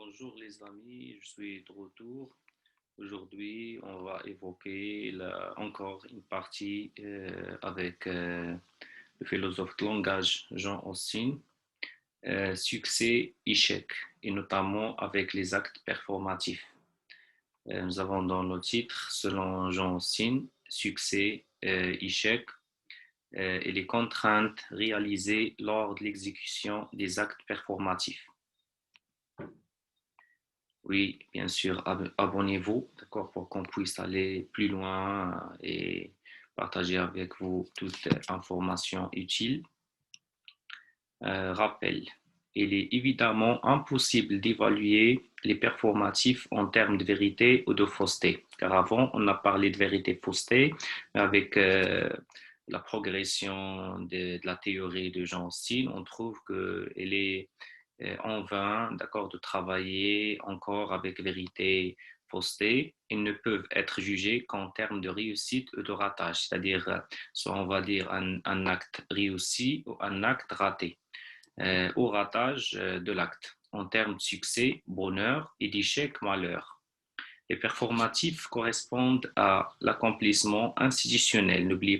Bonjour les amis, je suis de retour. Aujourd'hui, on va évoquer encore une partie avec le philosophe de langage Jean Austin, succès, échec, et notamment avec les actes performatifs. Nous avons dans le titre, selon Jean Austin, succès, échec et les contraintes réalisées lors de l'exécution des actes performatifs. Oui, bien sûr, abonnez-vous, d'accord, pour qu'on puisse aller plus loin et partager avec vous toutes les informations utiles. Rappel, il est évidemment impossible d'évaluer les performatifs en termes de vérité ou de fausseté, car avant, on a parlé de vérité-fausseté, mais avec la progression de la théorie de Jean Austin, on trouve qu'elle est en vain, d'accord, de travailler encore avec vérité fausseté. Ils ne peuvent être jugés qu'en termes de réussite ou de ratage, c'est-à-dire soit on va dire un acte réussi ou un acte raté, au ratage de l'acte, en termes de succès, bonheur et d'échec, malheur. Les performatifs correspondent à l'accomplissement institutionnel. N'oubliez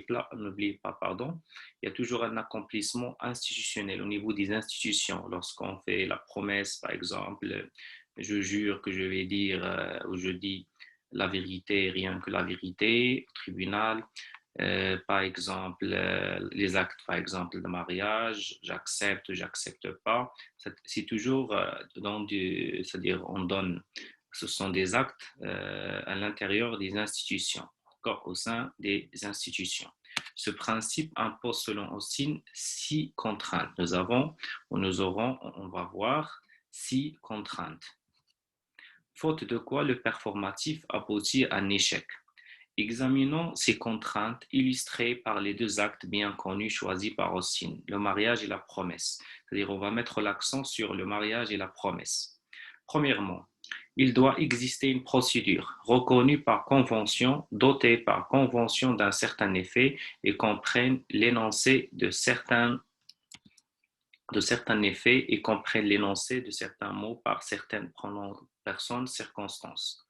pas, pardon, il y a toujours un accomplissement institutionnel au niveau des institutions. Lorsqu'on fait la promesse, par exemple, je jure que je vais dire ou je dis la vérité, rien que la vérité au tribunal. Par exemple, les actes, par exemple, de mariage, j'accepte, j'accepte pas. C'est toujours c'est-à-dire on donne, ce sont des actes à l'intérieur des institutions, encore au sein des institutions. Ce principe impose, selon Austin, 6 contraintes. Nous aurons, on va voir 6 contraintes. Faute de quoi le performatif aboutit à un échec. Examinons ces contraintes illustrées par les 2 actes bien connus choisis par Austin, le mariage et la promesse. C'est-à-dire, on va mettre l'accent sur le mariage et la promesse. Premièrement, il doit exister une procédure reconnue par convention, dotée par convention d'un certain effet et comprenne l'énoncé de certains effets et comprenne l'énoncé de certains mots par certaines personnes, circonstances.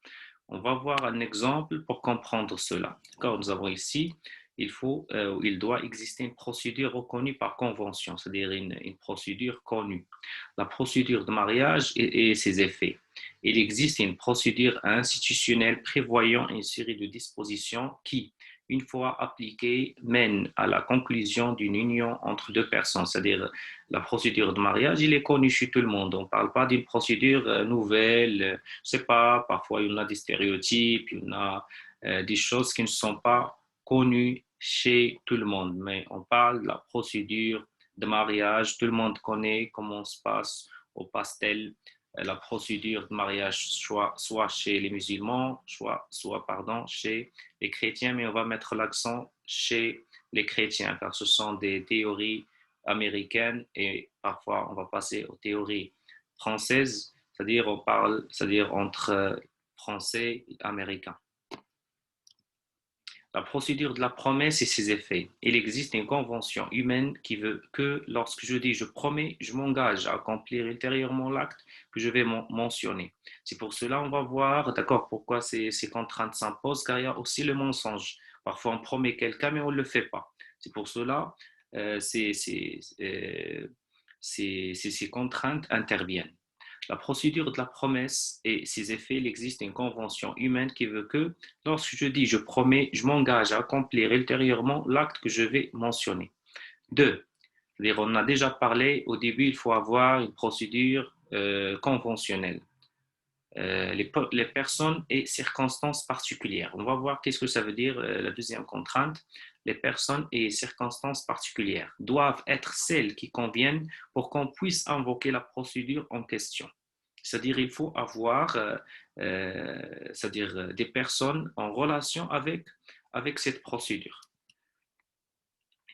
On va voir un exemple pour comprendre cela. D'accord, nous avons ici, il doit exister une procédure reconnue par convention, c'est-à-dire une procédure connue. La procédure de mariage et ses effets. Il existe une procédure institutionnelle prévoyant une série de dispositions qui, une fois appliquées, mènent à la conclusion d'une union entre 2 personnes, c'est-à-dire la procédure de mariage, il est connu chez tout le monde. On ne parle pas d'une procédure nouvelle. Je ne sais pas, parfois il y en a des stéréotypes, il y en a des choses qui ne sont pas connues chez tout le monde. Mais on parle de la procédure de mariage. Tout le monde connaît comment se passe au pastel la procédure de mariage, soit chez les musulmans, soit chez les chrétiens, mais on va mettre l'accent chez les chrétiens, car ce sont des théories américaines et parfois on va passer aux théories françaises, c'est-à-dire entre français et américain. La procédure de la promesse et ses effets. Il existe une convention humaine qui veut que lorsque je dis je promets, je m'engage à accomplir ultérieurement l'acte que je vais mentionner. C'est pour cela on va voir, d'accord, pourquoi ces contraintes s'imposent, car il y a aussi le mensonge. Parfois on promet quelqu'un mais on ne le fait pas. C'est pour cela ces contraintes interviennent. La procédure de la promesse et ses effets, il existe une convention humaine qui veut que, lorsque je dis je promets, je m'engage à accomplir ultérieurement l'acte que je vais mentionner. 2. C'est-à-dire, on a déjà parlé, au début, il faut avoir une procédure conventionnelle. Les personnes et circonstances particulières. On va voir qu'est-ce que ça veut dire, la deuxième contrainte. Les personnes et circonstances particulières doivent être celles qui conviennent pour qu'on puisse invoquer la procédure en question. C'est-à-dire il faut avoir c'est-à-dire des personnes en relation avec cette procédure.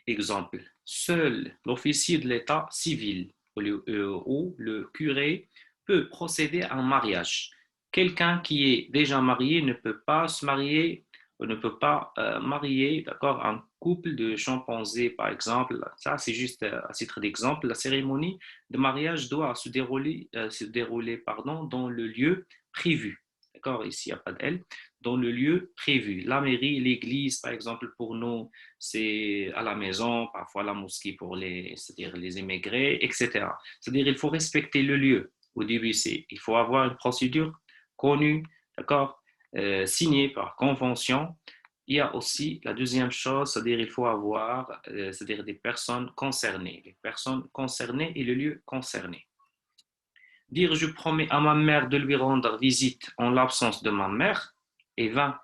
Exemple, seul l'officier de l'état civil ou le curé peut procéder à un mariage. Quelqu'un qui est déjà marié ne peut pas se marier On ne peut pas marier, d'accord, un couple de chimpanzés, par exemple. Ça, c'est juste à titre d'exemple. La cérémonie de mariage doit se dérouler pardon, dans le lieu prévu. D'accord, ici, il n'y a pas d'elle. Dans le lieu prévu. La mairie, l'église, par exemple, pour nous, c'est à la maison, parfois la mosquée pour c'est-à-dire les immigrés, etc. C'est-à-dire il faut respecter le lieu. Au début, il faut avoir une procédure connue, d'accord, signée par convention. Il y a aussi la deuxième chose, c'est-à-dire il faut avoir, c'est-à-dire des personnes concernées, les personnes concernées et le lieu concerné. Dire je promets à ma mère de lui rendre visite en l'absence de ma mère est vain,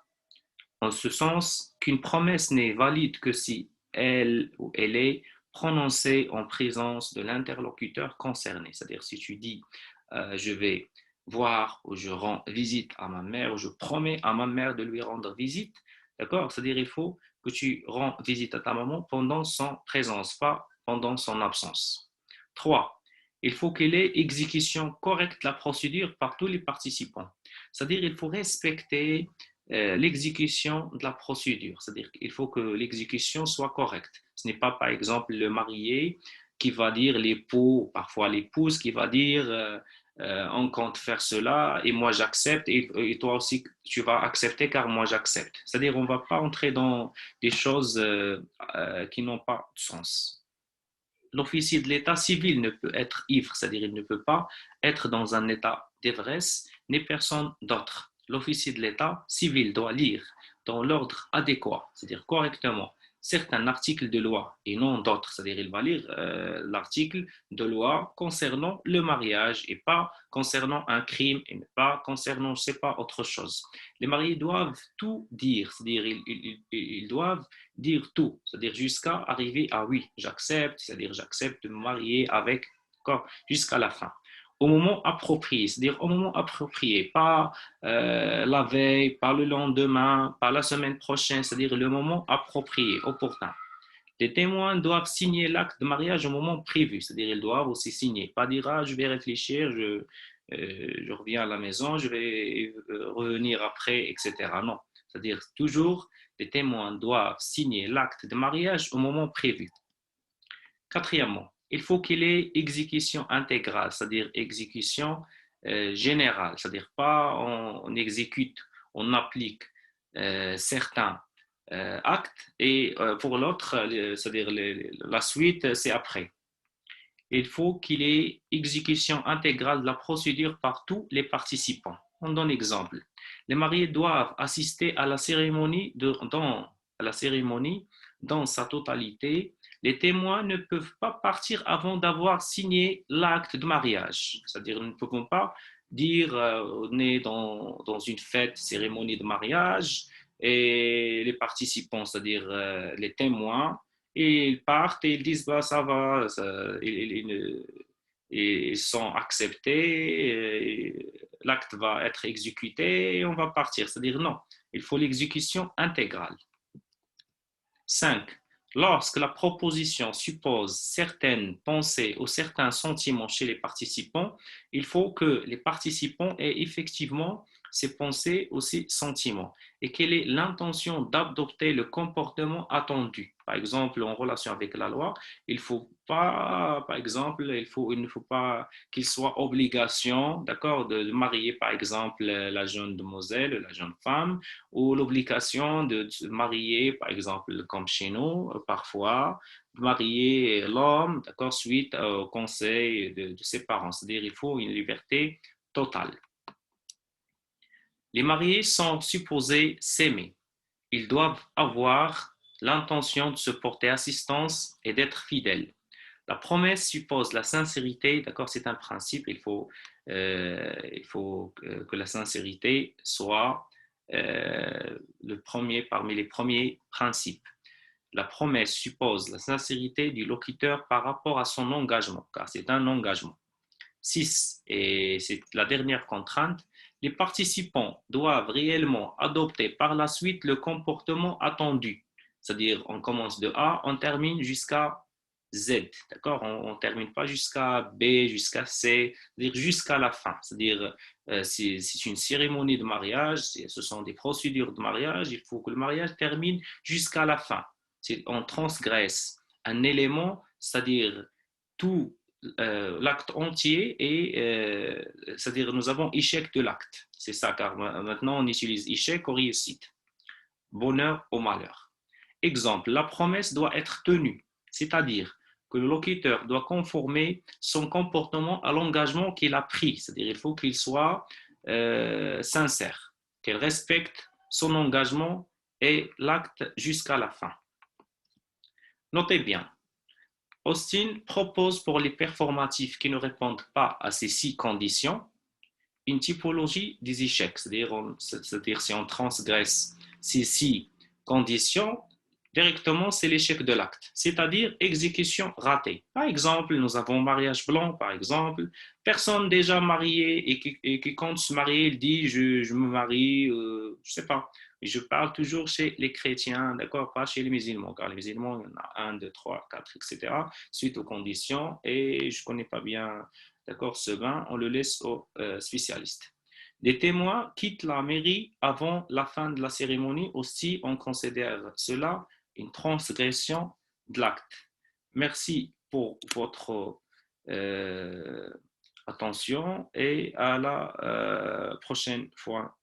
en ce sens qu'une promesse n'est valide que si elle ou elle est prononcée en présence de l'interlocuteur concerné. C'est-à-dire si tu dis je vais voir ou je rends visite à ma mère ou je promets à ma mère de lui rendre visite, d'accord? C'est-à-dire il faut que tu rends visite à ta maman pendant son présence, pas pendant son absence. 3. Il faut qu'il y ait exécution correcte de la procédure par tous les participants. C'est-à-dire il faut respecter l'exécution de la procédure. C'est-à-dire qu'il faut que l'exécution soit correcte. Ce n'est pas, par exemple, le marié qui va dire l'époux, parfois l'épouse qui va dire on compte faire cela et moi j'accepte et toi aussi tu vas accepter car moi j'accepte. C'est-à-dire on ne va pas entrer dans des choses qui n'ont pas de sens. L'officier de l'état civil ne peut être ivre, c'est-à-dire il ne peut pas être dans un état d'ivresse, ni personne d'autre. L'officier de l'état civil doit lire dans l'ordre adéquat, c'est-à-dire correctement, certains articles de loi et non d'autres, c'est-à-dire il va lire l'article de loi concernant le mariage et pas concernant un crime et pas concernant, je ne sais pas, autre chose. Les mariés doivent tout dire, c'est-à-dire ils doivent dire tout, c'est-à-dire jusqu'à arriver à oui, j'accepte, c'est-à-dire j'accepte de me marier avec, jusqu'à la fin. Au moment approprié, c'est-à-dire au moment approprié, pas la veille, pas le lendemain, pas la semaine prochaine, c'est-à-dire le moment approprié, opportun. Les témoins doivent signer l'acte de mariage au moment prévu, c'est-à-dire ils doivent aussi signer, pas dire ah, je vais réfléchir, je reviens à la maison, je vais revenir après, etc. Non, c'est-à-dire toujours les témoins doivent signer l'acte de mariage au moment prévu. Quatrièmement, il faut qu'il y ait exécution intégrale, c'est-à-dire exécution générale, c'est-à-dire pas on exécute, on applique certains actes et pour l'autre, c'est-à-dire la suite, c'est après. Il faut qu'il y ait exécution intégrale de la procédure par tous les participants. On donne exemple. Les mariés doivent assister à la cérémonie dans sa totalité. Les témoins ne peuvent pas partir avant d'avoir signé l'acte de mariage. C'est-à-dire, nous ne pouvons pas dire on est dans une fête, cérémonie de mariage, et les participants, c'est-à-dire les témoins, et ils partent et ils disent bah, ça va, ils sont acceptés, l'acte va être exécuté et on va partir. C'est-à-dire non, il faut l'exécution intégrale. 5. Lorsque la proposition suppose certaines pensées ou certains sentiments chez les participants, il faut que les participants aient effectivement ces pensées ou ces sentiments et quelle est l'intention d'adopter le comportement attendu. Par exemple, en relation avec la loi, il faut pas, par exemple, il ne faut pas qu'il soit obligation, d'accord, de marier, par exemple, la jeune demoiselle, la jeune femme, ou l'obligation de se marier, par exemple, comme chez nous, parfois, de marier l'homme, d'accord, suite au conseil de ses parents. C'est-à-dire, il faut une liberté totale. Les mariés sont supposés s'aimer. Ils doivent avoir l'intention de se porter assistance et d'être fidèles. La promesse suppose la sincérité, d'accord, c'est un principe, il faut que la sincérité soit le premier parmi les premiers principes. La promesse suppose la sincérité du locuteur par rapport à son engagement, car c'est un engagement. 6. Et c'est la dernière contrainte, les participants doivent réellement adopter par la suite le comportement attendu. C'est-à-dire, on commence de A, on termine jusqu'à Z, d'accord? On ne termine pas jusqu'à B, jusqu'à C, c'est-à-dire jusqu'à la fin. C'est-à-dire, c'est une cérémonie de mariage, ce sont des procédures de mariage, il faut que le mariage termine jusqu'à la fin. On transgresse un élément, c'est-à-dire tout l'acte entier et c'est-à-dire nous avons échec de l'acte. C'est ça, car maintenant on utilise échec ou réussite, bonheur ou malheur. Exemple, la promesse doit être tenue, c'est-à-dire que le locuteur doit conformer son comportement à l'engagement qu'il a pris, c'est-à-dire il faut qu'il soit sincère, qu'il respecte son engagement et l'acte jusqu'à la fin. Notez bien, Austin propose pour les performatifs qui ne répondent pas à ces 6 conditions une typologie des échecs, c'est-à-dire si on transgresse ces 6 conditions, directement c'est l'échec de l'acte, c'est-à-dire exécution ratée. Par exemple, nous avons mariage blanc, par exemple, personne déjà mariée et qui compte se marier, il dit je me marie, je sais pas. Je parle toujours chez les chrétiens, d'accord, pas chez les musulmans, car les musulmans, il y en a 1, 2, 3, 4, etc., suite aux conditions, et je ne connais pas bien, d'accord, ce bain, on le laisse aux spécialistes. Les témoins quittent la mairie avant la fin de la cérémonie. Aussi, on considère cela une transgression de l'acte. Merci pour votre attention et à la prochaine fois.